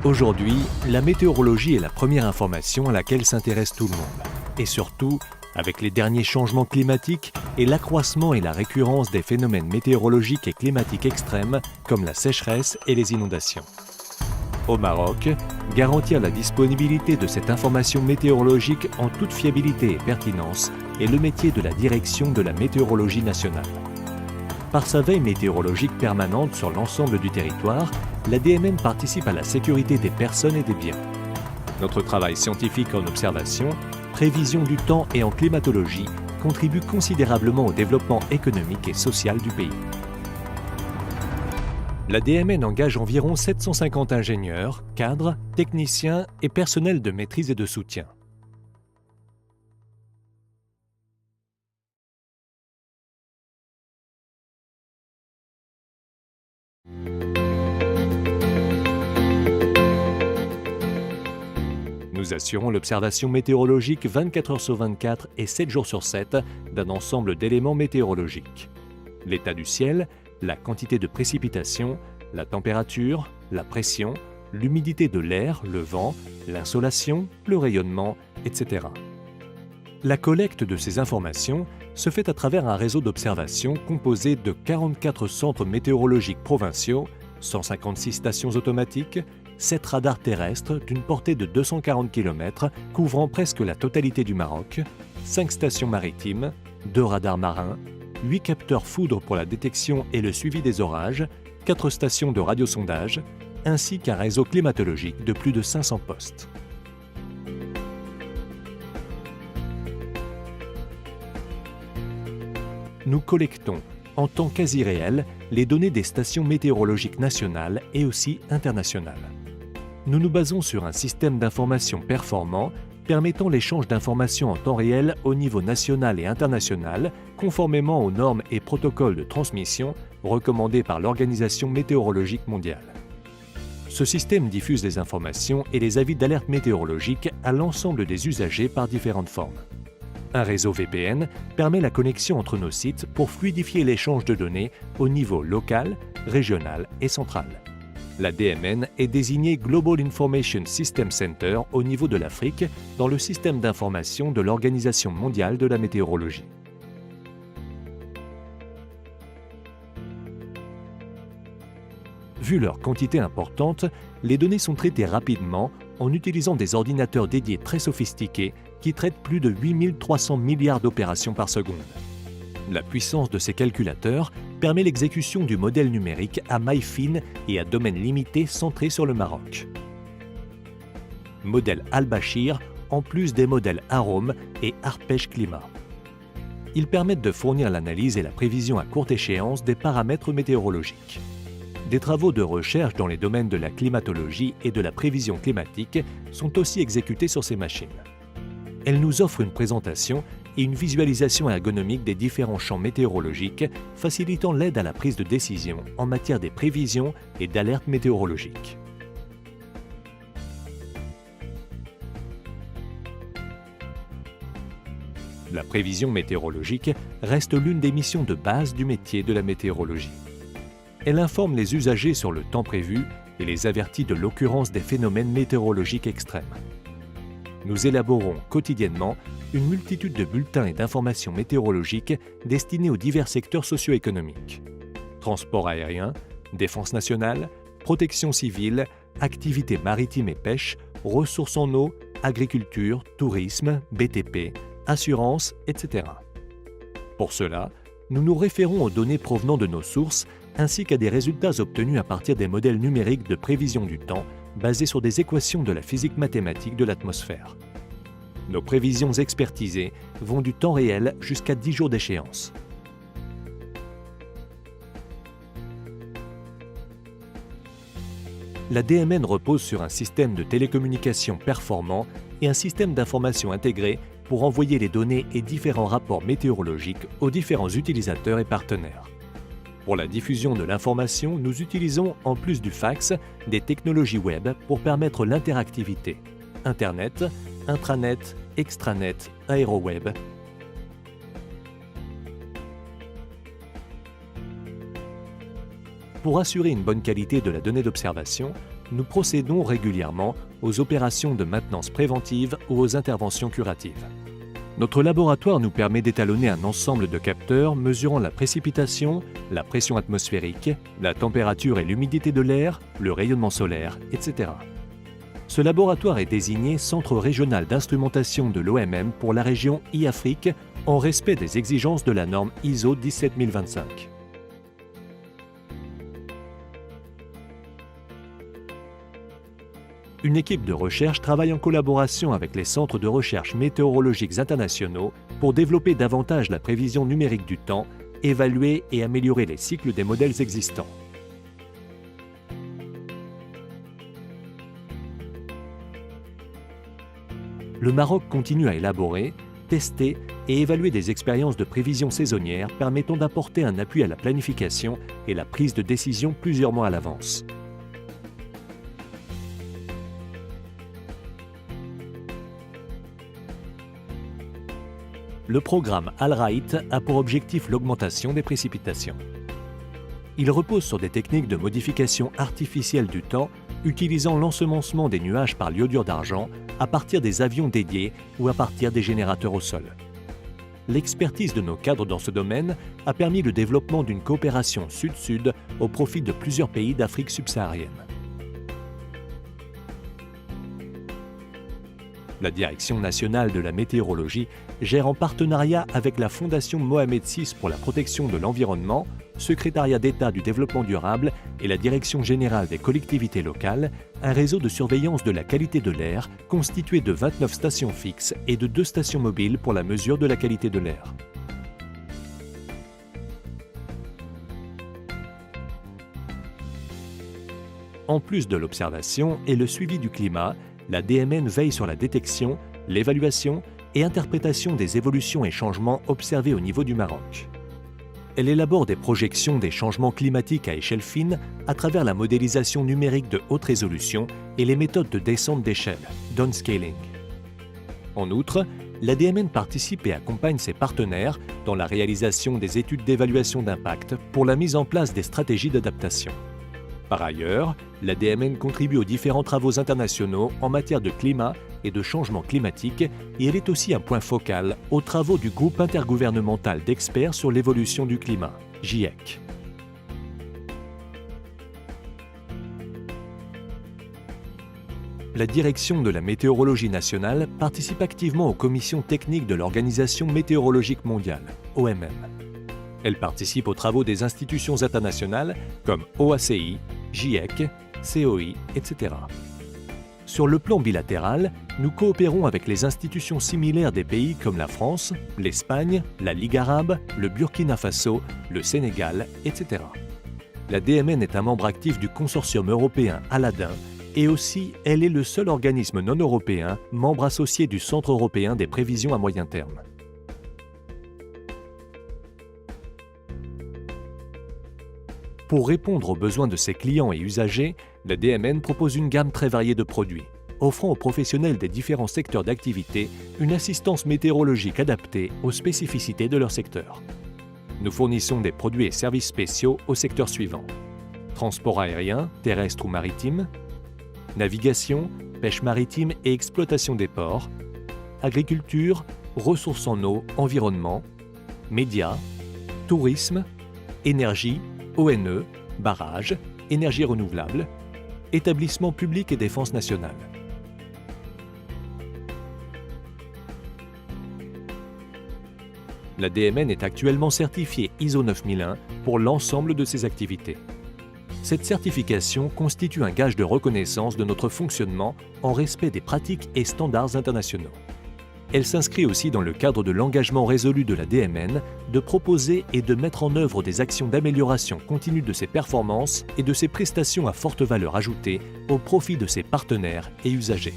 Aujourd'hui, la météorologie est la première information à laquelle s'intéresse tout le monde. Et surtout, avec les derniers changements climatiques et l'accroissement et la récurrence des phénomènes météorologiques et climatiques extrêmes comme la sécheresse et les inondations. Au Maroc, garantir la disponibilité de cette information météorologique en toute fiabilité et pertinence est le métier de la direction de la météorologie nationale. Par sa veille météorologique permanente sur l'ensemble du territoire, la DMN participe à la sécurité des personnes et des biens. Notre travail scientifique en observation, prévision du temps et en climatologie contribue considérablement au développement économique et social du pays. La DMN engage environ 750 ingénieurs, cadres, techniciens et personnels de maîtrise et de soutien. Nous assurons l'observation météorologique 24 heures sur 24 et 7 jours sur 7 d'un ensemble d'éléments météorologiques. L'état du ciel, la quantité de précipitations, la température, la pression, l'humidité de l'air, le vent, l'insolation, le rayonnement, etc. La collecte de ces informations se fait à travers un réseau d'observation composé de 44 centres météorologiques provinciaux, 156 stations automatiques, 7 radars terrestres d'une portée de 240 km couvrant presque la totalité du Maroc, 5 stations maritimes, 2 radars marins, 8 capteurs foudre pour la détection et le suivi des orages, 4 stations de radiosondage, ainsi qu'un réseau climatologique de plus de 500 postes. Nous collectons, en temps quasi réel, les données des stations météorologiques nationales et aussi internationales. Nous nous basons sur un système d'information performant permettant l'échange d'informations en temps réel au niveau national et international, conformément aux normes et protocoles de transmission recommandés par l'Organisation météorologique mondiale. Ce système diffuse les informations et les avis d'alerte météorologique à l'ensemble des usagers par différentes formes. Un réseau VPN permet la connexion entre nos sites pour fluidifier l'échange de données au niveau local, régional et central. La DMN est désignée Global Information System Center au niveau de l'Afrique dans le système d'information de l'Organisation mondiale de la météorologie. Vu leur quantité importante, les données sont traitées rapidement en utilisant des ordinateurs dédiés très sophistiqués qui traitent plus de 8300 milliards d'opérations par seconde. La puissance de ces calculateurs permet l'exécution du modèle numérique à maille fine et à domaine limité centré sur le Maroc. Modèle Al-Bashir en plus des modèles Arome et Arpège Climat. Ils permettent de fournir l'analyse et la prévision à courte échéance des paramètres météorologiques. Des travaux de recherche dans les domaines de la climatologie et de la prévision climatique sont aussi exécutés sur ces machines. Elles nous offrent une présentation et une visualisation ergonomique des différents champs météorologiques, facilitant l'aide à la prise de décision en matière des prévisions et d'alertes météorologiques. La prévision météorologique reste l'une des missions de base du métier de la météorologie. Elle informe les usagers sur le temps prévu et les avertit de l'occurrence des phénomènes météorologiques extrêmes. Nous élaborons quotidiennement une multitude de bulletins et d'informations météorologiques destinés aux divers secteurs socio-économiques. Transport aérien, défense nationale, protection civile, activités maritimes et pêche, ressources en eau, agriculture, tourisme, BTP, assurance, etc. Pour cela, nous nous référons aux données provenant de nos sources ainsi qu'à des résultats obtenus à partir des modèles numériques de prévision du temps basés sur des équations de la physique mathématique de l'atmosphère. Nos prévisions expertisées vont du temps réel jusqu'à 10 jours d'échéance. La DMN repose sur un système de télécommunication performant et un système d'information intégré pour envoyer les données et différents rapports météorologiques aux différents utilisateurs et partenaires. Pour la diffusion de l'information, nous utilisons, en plus du fax, des technologies web pour permettre l'interactivité. Internet, intranet, extranet, aéroweb. Pour assurer une bonne qualité de la donnée d'observation, nous procédons régulièrement aux opérations de maintenance préventive ou aux interventions curatives. Notre laboratoire nous permet d'étalonner un ensemble de capteurs mesurant la précipitation, la pression atmosphérique, la température et l'humidité de l'air, le rayonnement solaire, etc. Ce laboratoire est désigné Centre régional d'instrumentation de l'OMM pour la région I-Afrique en respect des exigences de la norme ISO 17025. Une équipe de recherche travaille en collaboration avec les centres de recherche météorologiques internationaux pour développer davantage la prévision numérique du temps, évaluer et améliorer les cycles des modèles existants. Le Maroc continue à élaborer, tester et évaluer des expériences de prévision saisonnière permettant d'apporter un appui à la planification et la prise de décision plusieurs mois à l'avance. Le programme Al-Raït a pour objectif l'augmentation des précipitations. Il repose sur des techniques de modification artificielle du temps utilisant l'ensemencement des nuages par l'iodure d'argent à partir des avions dédiés ou à partir des générateurs au sol. L'expertise de nos cadres dans ce domaine a permis le développement d'une coopération sud-sud au profit de plusieurs pays d'Afrique subsaharienne. La Direction nationale de la météorologie gère en partenariat avec la Fondation Mohamed VI pour la protection de l'environnement, Secrétariat d'État du développement durable et la Direction générale des collectivités locales, un réseau de surveillance de la qualité de l'air constitué de 29 stations fixes et de 2 stations mobiles pour la mesure de la qualité de l'air. En plus de l'observation et le suivi du climat, la DMN veille sur la détection, l'évaluation et interprétation des évolutions et changements observés au niveau du Maroc. Elle élabore des projections des changements climatiques à échelle fine à travers la modélisation numérique de haute résolution et les méthodes de descente d'échelle, downscaling. En outre, la DMN participe et accompagne ses partenaires dans la réalisation des études d'évaluation d'impact pour la mise en place des stratégies d'adaptation. Par ailleurs, la DMN contribue aux différents travaux internationaux en matière de climat et de changement climatique et elle est aussi un point focal aux travaux du groupe intergouvernemental d'experts sur l'évolution du climat, GIEC. La Direction de la météorologie nationale participe activement aux commissions techniques de l'Organisation météorologique mondiale, OMM. Elle participe aux travaux des institutions internationales comme OACI, GIEC, COI, etc. Sur le plan bilatéral, nous coopérons avec les institutions similaires des pays comme la France, l'Espagne, la Ligue arabe, le Burkina Faso, le Sénégal, etc. La DMN est un membre actif du consortium européen Aladdin et aussi elle est le seul organisme non européen membre associé du Centre européen des prévisions à moyen terme. Pour répondre aux besoins de ses clients et usagers, la DMN propose une gamme très variée de produits, offrant aux professionnels des différents secteurs d'activité une assistance météorologique adaptée aux spécificités de leur secteur. Nous fournissons des produits et services spéciaux aux secteurs suivants: transport aérien, terrestre ou maritime, navigation, pêche maritime et exploitation des ports, agriculture, ressources en eau, environnement, médias, tourisme, énergie, ONE, barrages, énergie renouvelable, établissements publics et défense nationale. La DMN est actuellement certifiée ISO 9001 pour l'ensemble de ses activités. Cette certification constitue un gage de reconnaissance de notre fonctionnement en respect des pratiques et standards internationaux. Elle s'inscrit aussi dans le cadre de l'engagement résolu de la DMN de proposer et de mettre en œuvre des actions d'amélioration continue de ses performances et de ses prestations à forte valeur ajoutée au profit de ses partenaires et usagers.